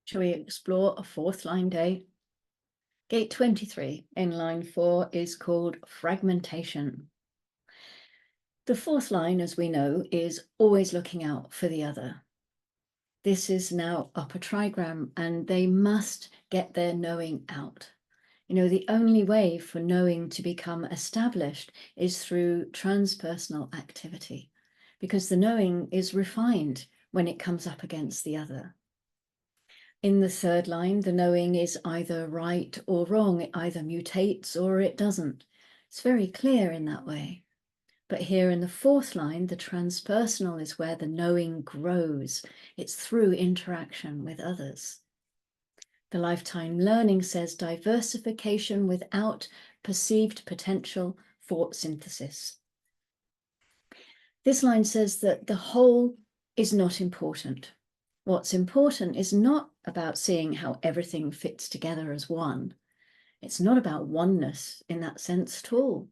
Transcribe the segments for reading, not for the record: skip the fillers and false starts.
Shall we explore a fourth line day? Gate 23 in line 4 is called fragmentation. The fourth line, as we know, is always looking out for the other. This is now upper trigram, and they must get their knowing out. The only way for knowing to become established is through transpersonal activity, because the knowing is refined when it comes up against the other. In the third line, the knowing is either right or wrong. It either mutates or it doesn't. It's very clear in that way. But here in the fourth line, the transpersonal is where the knowing grows. It's through interaction with others. The lifetime learning says diversification without perceived potential for synthesis. This line says that the whole is not important. What's important is not about seeing how everything fits together as one. It's not about oneness in that sense at all.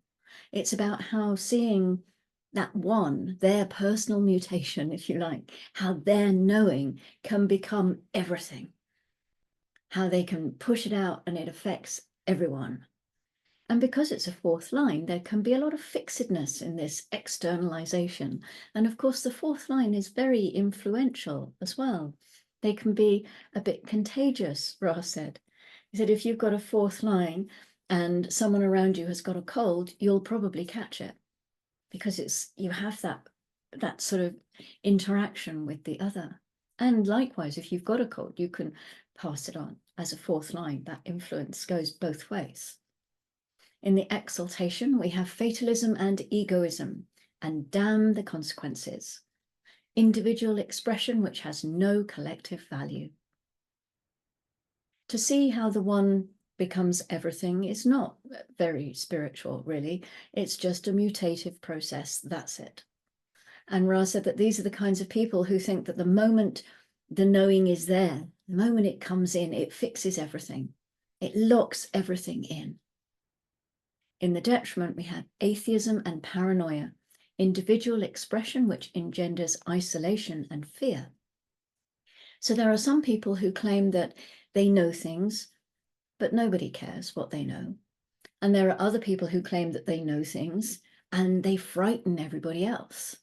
It's about how seeing that one, their personal mutation, if you like, how their knowing can become everything, how they can push it out and it affects everyone. And because it's a fourth line, there can be a lot of fixedness in this externalization. And of course, the fourth line is very influential as well. They can be a bit contagious, Ra said. He said, if you've got a fourth line and someone around you has got a cold, you'll probably catch it because you have that sort of interaction with the other. And likewise, if you've got a cold, you can pass it on as a fourth line. That influence goes both ways. In the exaltation, we have fatalism and egoism, and damn the consequences. Individual expression which has no collective value. To see how the one becomes everything is not very spiritual, really. It's just a mutative process, that's it. And Ra said that these are the kinds of people who think that the moment the knowing is there, the moment it comes in, it fixes everything. It locks everything in. In the detriment, we have atheism and paranoia, individual expression which engenders isolation and fear. So there are some people who claim that they know things, but nobody cares what they know. And there are other people who claim that they know things and they frighten everybody else.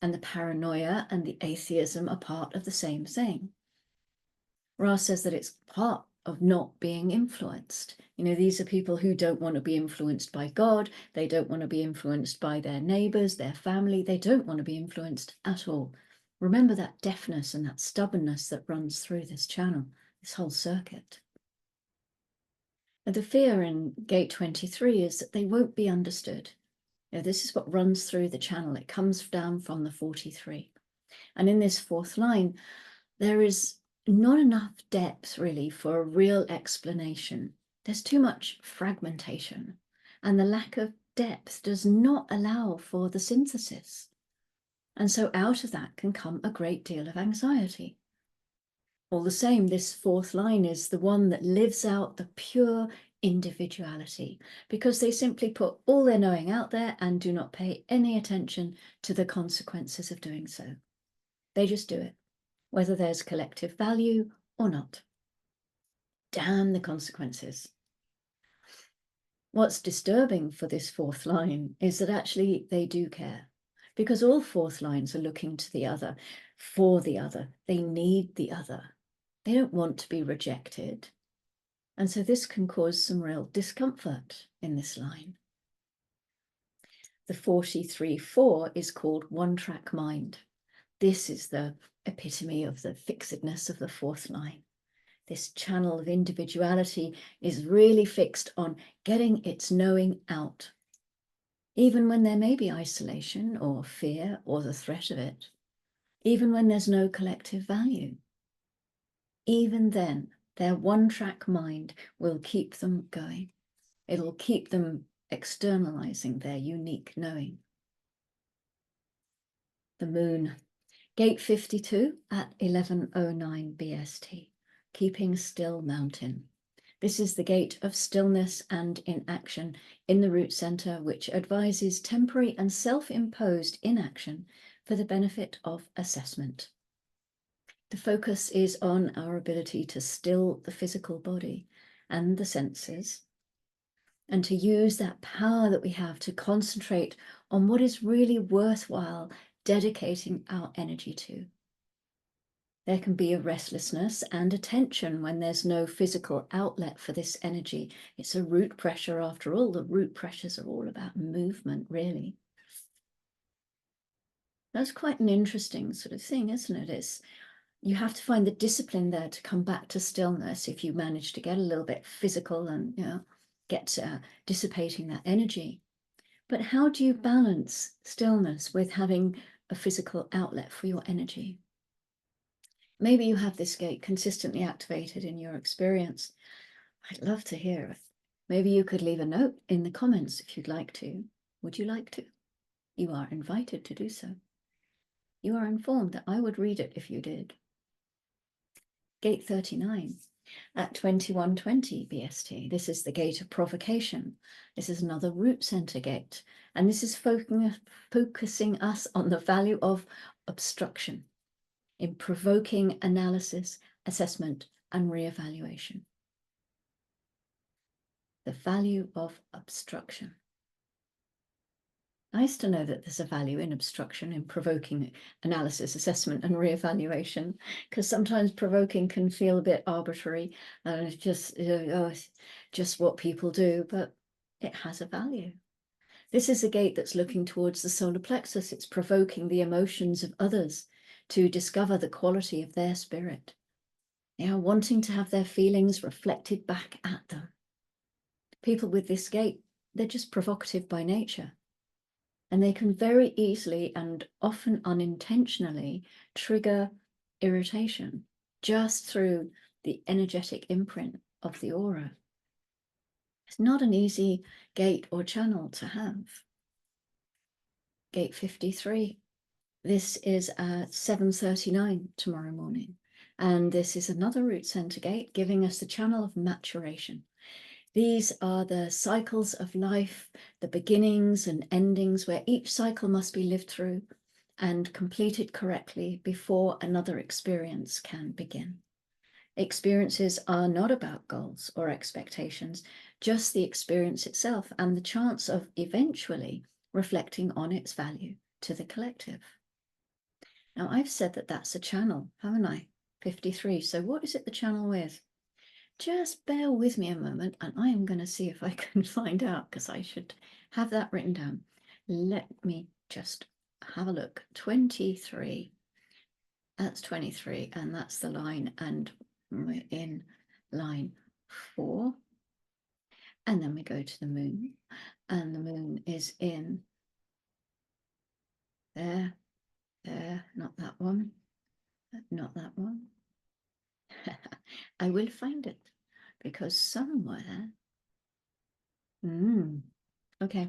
And the paranoia and the atheism are part of the same thing. Ra says that it's part of not being influenced. These are people who don't want to be influenced by God. They don't want to be influenced by their neighbors, their family. They don't want to be influenced at all. Remember that deafness and that stubbornness that runs through this channel, this whole circuit. And the fear in gate 23 is that they won't be understood. This is what runs through the channel. It comes down from the 43. And in this fourth line, there is not enough depth really for a real explanation. There's too much fragmentation, and the lack of depth does not allow for the synthesis. And so out of that can come a great deal of anxiety. All the same, this fourth line is the one that lives out the pure individuality, because they simply put all their knowing out there and do not pay any attention to the consequences of doing so. They just do it, whether there's collective value or not. Damn the consequences. What's disturbing for this fourth line is that actually they do care, because all fourth lines are looking to the other, for the other. They need the other. They don't want to be rejected. And so this can cause some real discomfort in this line. The 43-4 is called one-track mind. This is the epitome of the fixedness of the fourth line. This channel of individuality is really fixed on getting its knowing out, even when there may be isolation or fear or the threat of it, even when there's no collective value. Even then, their one-track mind will keep them going. It'll keep them externalizing their unique knowing. The moon. Gate 52 at 11:09 BST. Keeping still mountain. This is the gate of stillness and inaction in the root center, which advises temporary and self-imposed inaction for the benefit of assessment. The focus is on our ability to still the physical body and the senses, and to use that power that we have to concentrate on what is really worthwhile dedicating our energy to. There can be a restlessness and a tension when there's no physical outlet for this energy. It's a root pressure after all. The root pressures are all about movement, really. That's quite an interesting sort of thing, isn't it? You have to find the discipline there to come back to stillness if you manage to get a little bit physical and, get dissipating that energy. But how do you balance stillness with having a physical outlet for your energy? Maybe you have this gate consistently activated in your experience. I'd love to hear it. Maybe you could leave a note in the comments if you'd like to. Would you like to? You are invited to do so. You are informed that I would read it if you did. Gate 39 at 2120 BST. This is the gate of provocation. This is another root center gate. And this is focusing us on the value of obstruction in provoking analysis, assessment, and reevaluation. The value of obstruction. Nice to know that there's a value in obstruction, in provoking analysis, assessment, and reevaluation, because sometimes provoking can feel a bit arbitrary and it's just what people do, but it has a value. This is a gate that's looking towards the solar plexus. It's provoking the emotions of others to discover the quality of their spirit. They are wanting to have their feelings reflected back at them. People with this gate, they're just provocative by nature. And they can very easily and often unintentionally trigger irritation just through the energetic imprint of the aura. It's not an easy gate or channel to have. Gate 53. This is at 7:39 tomorrow morning. And this is another root center gate giving us the channel of maturation. These are the cycles of life, the beginnings and endings where each cycle must be lived through and completed correctly before another experience can begin. Experiences are not about goals or expectations, just the experience itself and the chance of eventually reflecting on its value to the collective. Now, I've said that that's a channel, haven't I? 53. So what is it the channel with? Just bear with me a moment and I am going to see if I can find out, because I should have that written down. Let me just have a look. 23. That's 23 and that's the line, and we're in line 4. And then we go to the moon, and the moon is in there, not that one, not that one. I will find it because somewhere. Okay,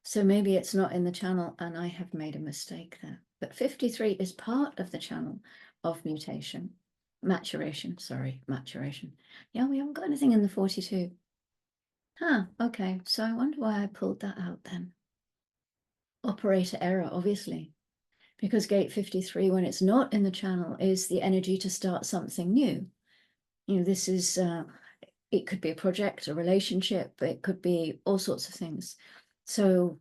so maybe it's not in the channel and I have made a mistake there. But 53 is part of the channel of maturation. Yeah, we haven't got anything in the 42. Okay, so I wonder why I pulled that out then. Operator error, obviously, because gate 53, when it's not in the channel, is the energy to start something new. This is, it could be a project, a relationship, it could be all sorts of things. So,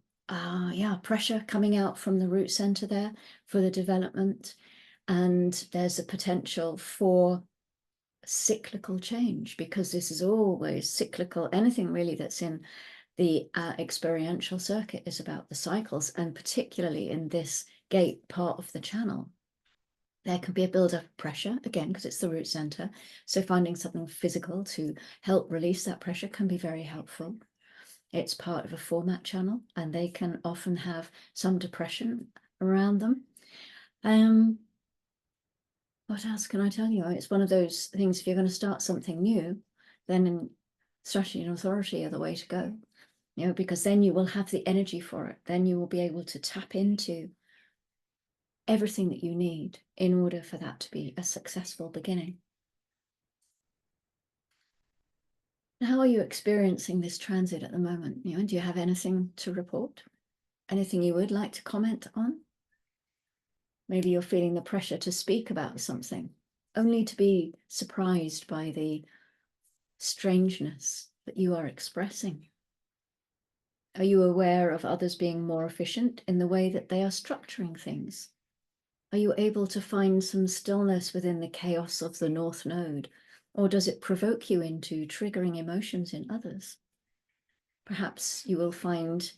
pressure coming out from the root center there for the development. And there's a potential for cyclical change, because this is always cyclical. Anything really that's in the experiential circuit is about the cycles, and particularly in this gate part of the channel. There can be a build-up of pressure, again, because it's the root center. So finding something physical to help release that pressure can be very helpful. It's part of a format channel, and they can often have some depression around them. What else can I tell you? It's one of those things, if you're going to start something new, then strategy and authority are the way to go. Because then you will have the energy for it. Then you will be able to tap into everything that you need in order for that to be a successful beginning. How are you experiencing this transit at the moment? Do you have anything to report? Anything you would like to comment on? Maybe you're feeling the pressure to speak about something. only to be surprised by the strangeness that you are expressing? Are you aware of others being more efficient in the way that they are structuring things? Are you able to find some stillness within the chaos of the North Node? Or does it provoke you into triggering emotions in others? Perhaps you will find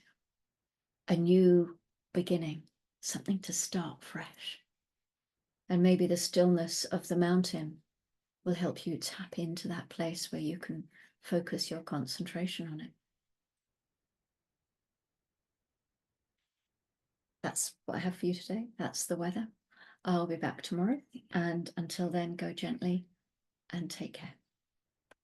a new beginning, something to start fresh. And maybe the stillness of the mountain will help you tap into that place where you can focus your concentration on it. That's what I have for you today. That's the weather. I'll be back tomorrow. And until then, go gently and take care.